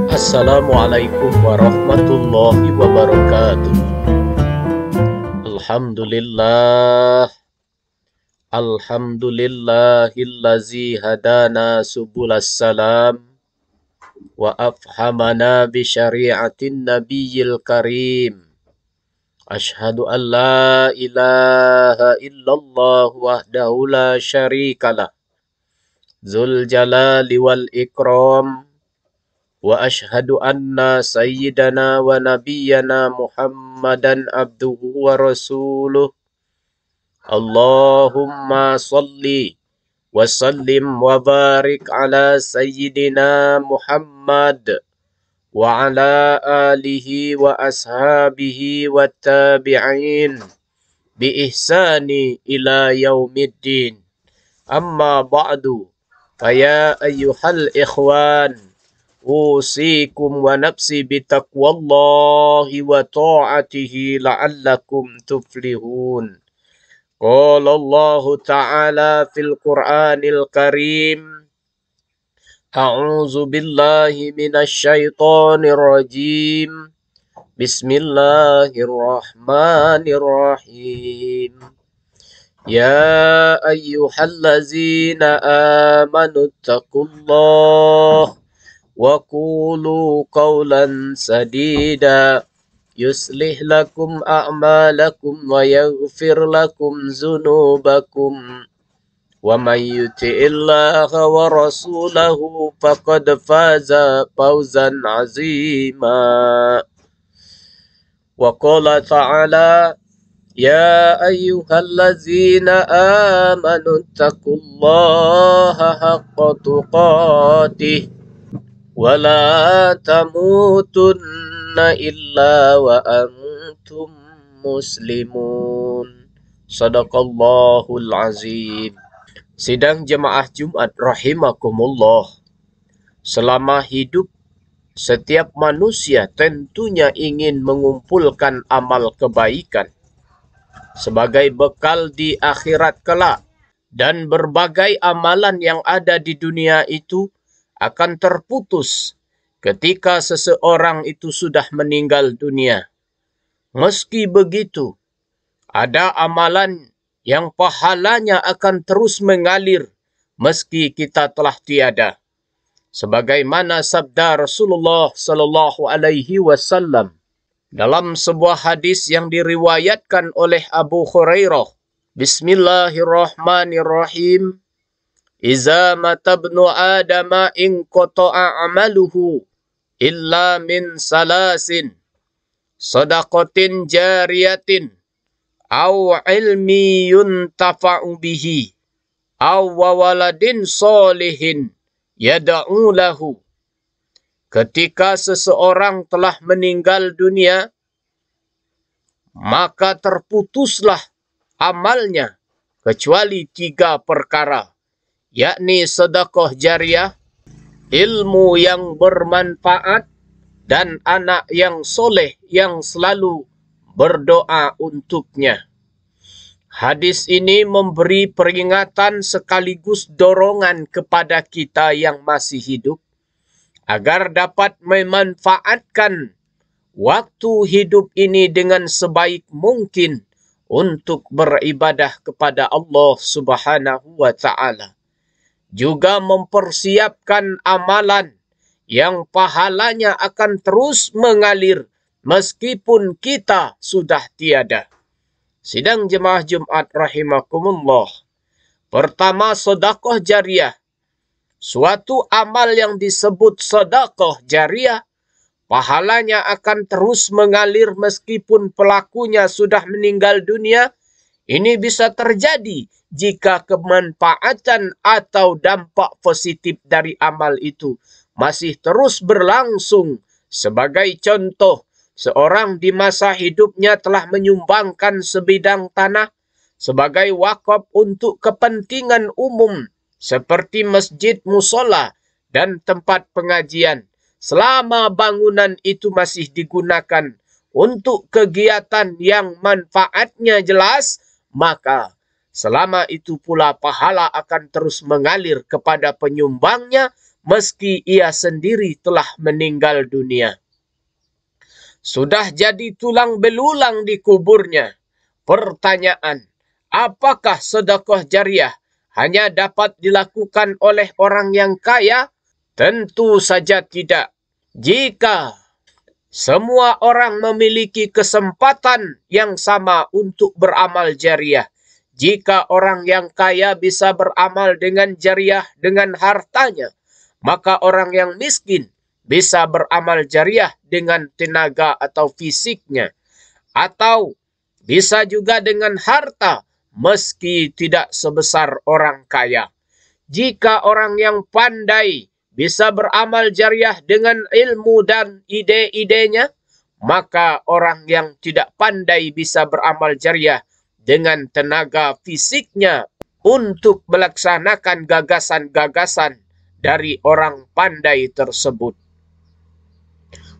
Assalamualaikum warahmatullahi wabarakatuh. Alhamdulillah. Alhamdulillahillazi hadana subulas salam wa afhamana bi syari'atin nabiyyil karim. Ashhadu an la ilaha illallah wahdahu la syarikalah. Dzul jalali wal ikram. Wa ashhadu anna sayyidana wa nabiyyana Muhammadan abduhu wa rasuluh. Allahumma salli wa sallim wa barik ala sayyidina Muhammad wa ala alihi wa ashabihi wa tabi'in bi ihsani ila yaumiddin. Amma ba'du, faya ayyuhal ikhwan, usikum wa nafsi bitaqwallahi wa ta'atihi la'allakum tuflihun. Qala Allah Ta'ala fil Qur'anil Karim, A'udzu billahi minasy syaithanir rajim. Bismillahirrahmanirrahim. Ya ayyuhallazina amanu taqullaha wa qulu qawlan sadida yuslih lakum a'malakum wa yaghfir lakum dzunubakum wa may yuti'illaha wa rasulahu faqad faza fawzan 'azima. Wa qala ta'ala, ya ayyuhallazina amanu taqullaha haqqa tuqatih wala tamutunna illa wa antum muslimun. Sadaqallahul azim. Sidang jemaah Jumat rahimakumullah. Selama hidup, setiap manusia tentunya ingin mengumpulkan amal kebaikan sebagai bekal di akhirat kelak, dan berbagai amalan yang ada di dunia itu akan terputus ketika seseorang itu sudah meninggal dunia. Meski begitu, ada amalan yang pahalanya akan terus mengalir meski kita telah tiada. Sebagaimana sabda Rasulullah sallallahu alaihi wasallam dalam sebuah hadis yang diriwayatkan oleh Abu Hurairah. Bismillahirrahmanirrahim. Iza matabnu adama in qata'a amaluhu illa min salasin sadaqatin jariyatin aw ilmi yuntafa'u bihi aw waladin solihin yad'u lahu. Ketika seseorang telah meninggal dunia, maka terputuslah amalnya kecuali 3 perkara, yakni sedekah jariah, ilmu yang bermanfaat, dan anak yang soleh yang selalu berdoa untuknya. Hadis ini memberi peringatan sekaligus dorongan kepada kita yang masih hidup agar dapat memanfaatkan waktu hidup ini dengan sebaik mungkin untuk beribadah kepada Allah Subhanahu wa Ta'ala. Juga mempersiapkan amalan yang pahalanya akan terus mengalir meskipun kita sudah tiada. Sidang jemaah Jumat rahimakumullah. Pertama, sedekah jariah. Suatu amal yang disebut sedekah jariah, pahalanya akan terus mengalir meskipun pelakunya sudah meninggal dunia. Ini bisa terjadi jika kemanfaatan atau dampak positif dari amal itu masih terus berlangsung. Sebagai contoh, seorang di masa hidupnya telah menyumbangkan sebidang tanah sebagai wakaf untuk kepentingan umum, seperti masjid, musola, dan tempat pengajian. Selama bangunan itu masih digunakan untuk kegiatan yang manfaatnya jelas, maka selama itu pula pahala akan terus mengalir kepada penyumbangnya meski ia sendiri telah meninggal dunia. Sudah jadi tulang belulang di kuburnya. Pertanyaan, apakah sedekah jariah hanya dapat dilakukan oleh orang yang kaya? Tentu saja tidak. Jika semua orang memiliki kesempatan yang sama untuk beramal jariah, jika orang yang kaya bisa beramal dengan jariah dengan hartanya, maka orang yang miskin bisa beramal jariah dengan tenaga atau fisiknya. Atau bisa juga dengan harta meski tidak sebesar orang kaya. Jika orang yang pandai bisa beramal jariah dengan ilmu dan ide-idenya, maka orang yang tidak pandai bisa beramal jariah dengan tenaga fisiknya untuk melaksanakan gagasan-gagasan dari orang pandai tersebut.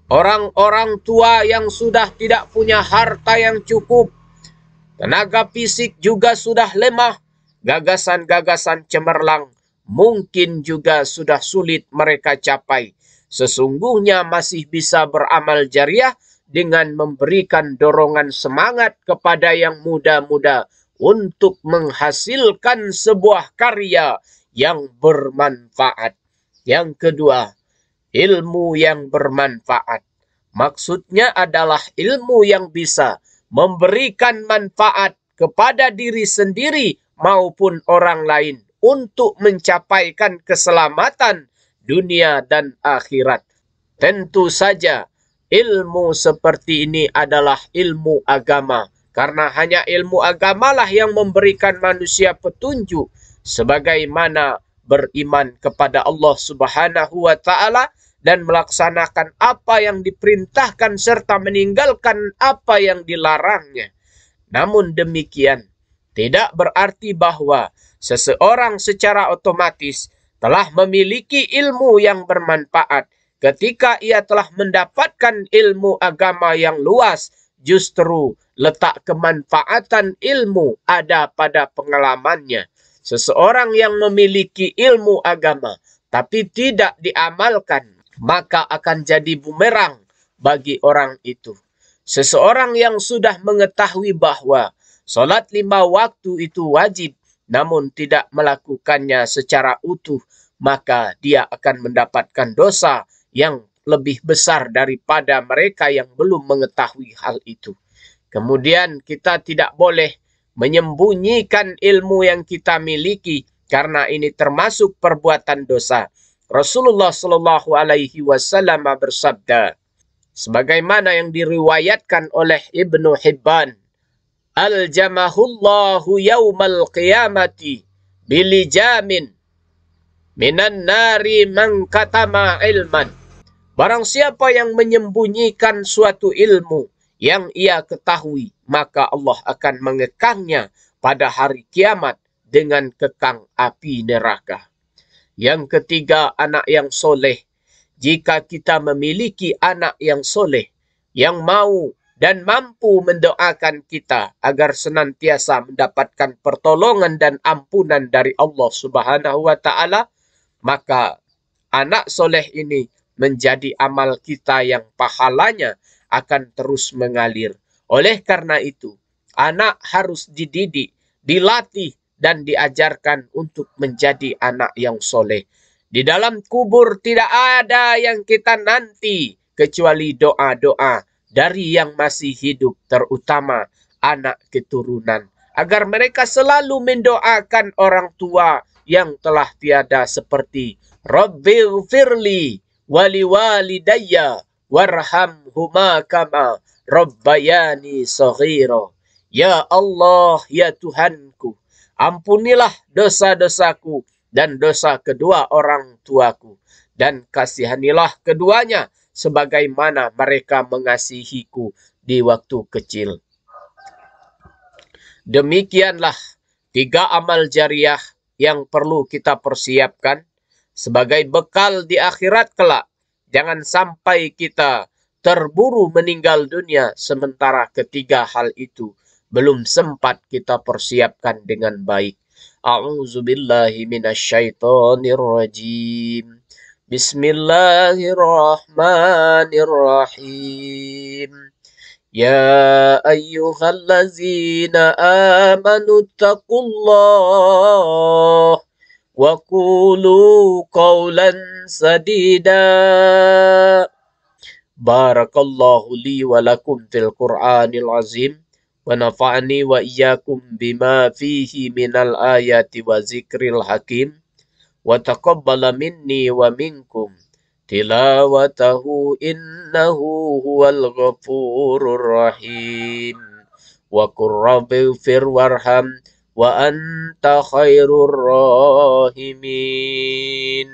Orang-orang tua yang sudah tidak punya harta yang cukup, tenaga fisik juga sudah lemah, gagasan-gagasan cemerlang mungkin juga sudah sulit mereka capai. Sesungguhnya masih bisa beramal jariah dengan memberikan dorongan semangat kepada yang muda-muda untuk menghasilkan sebuah karya yang bermanfaat. Yang kedua, ilmu yang bermanfaat. Maksudnya adalah ilmu yang bisa memberikan manfaat kepada diri sendiri maupun orang lain untuk mencapaikan keselamatan dunia dan akhirat. Tentu saja ilmu seperti ini adalah ilmu agama, karena hanya ilmu agamalah yang memberikan manusia petunjuk sebagaimana beriman kepada Allah Subhanahu wa taala dan melaksanakan apa yang diperintahkan serta meninggalkan apa yang dilarangnya. Namun demikian, tidak berarti bahwa seseorang secara otomatis telah memiliki ilmu yang bermanfaat. Ketika ia telah mendapatkan ilmu agama yang luas, justru letak kemanfaatan ilmu ada pada pengalamannya. Seseorang yang memiliki ilmu agama tapi tidak diamalkan, maka akan jadi bumerang bagi orang itu. Seseorang yang sudah mengetahui bahwa salat 5 waktu itu wajib, namun tidak melakukannya secara utuh, maka dia akan mendapatkan dosa yang lebih besar daripada mereka yang belum mengetahui hal itu. Kemudian kita tidak boleh menyembunyikan ilmu yang kita miliki, karena ini termasuk perbuatan dosa. Rasulullah Shallallahu Alaihi Wasallam bersabda, sebagaimana yang diriwayatkan oleh Ibnu Hibban, Al-jamahullahu yawmal qiyamati bilijamin minan nari man katama ilman. Barang siapa yang menyembunyikan suatu ilmu yang ia ketahui, maka Allah akan mengekangnya pada hari kiamat dengan kekang api neraka. Yang ketiga, anak yang soleh. Jika kita memiliki anak yang soleh, yang mau dan mampu mendoakan kita agar senantiasa mendapatkan pertolongan dan ampunan dari Allah Subhanahu wa taala, maka anak soleh ini menjadi amal kita yang pahalanya akan terus mengalir. Oleh karena itu, anak harus dididik, dilatih, dan diajarkan untuk menjadi anak yang soleh. Di dalam kubur tidak ada yang kita nanti kecuali doa-doa dari yang masih hidup, terutama anak keturunan, agar mereka selalu mendoakan orang tua yang telah tiada, seperti Rabbighfirli wali walidayya warhamhuma kama rabbayani shaghira. Ya Allah, ya Tuhanku, ampunilah dosa-dosaku dan dosa kedua orang tuaku, dan kasihanilah keduanya sebagaimana mereka mengasihiku di waktu kecil. Demikianlah 3 amal jariah yang perlu kita persiapkan sebagai bekal di akhirat kelak. Jangan sampai kita terburu meninggal dunia sementara ketiga hal itu belum sempat kita persiapkan dengan baik. A'udzubillahi minasyaitonirrajim. Bismillahirrahmanirrahim. Ya ayyuhallazina amanu taqullah wa qulu qawlan sadida. Barakallahu li wa lakum fil Qur'anil azim wa nafa'ani wa iyyakum bima fihi minal ayati wa zikril hakim wa taqabbala minni wa minkum tilawatahu innahu huwal ghafurur rahim. Wa qur rabbighfir warham wa anta khairur rahimin.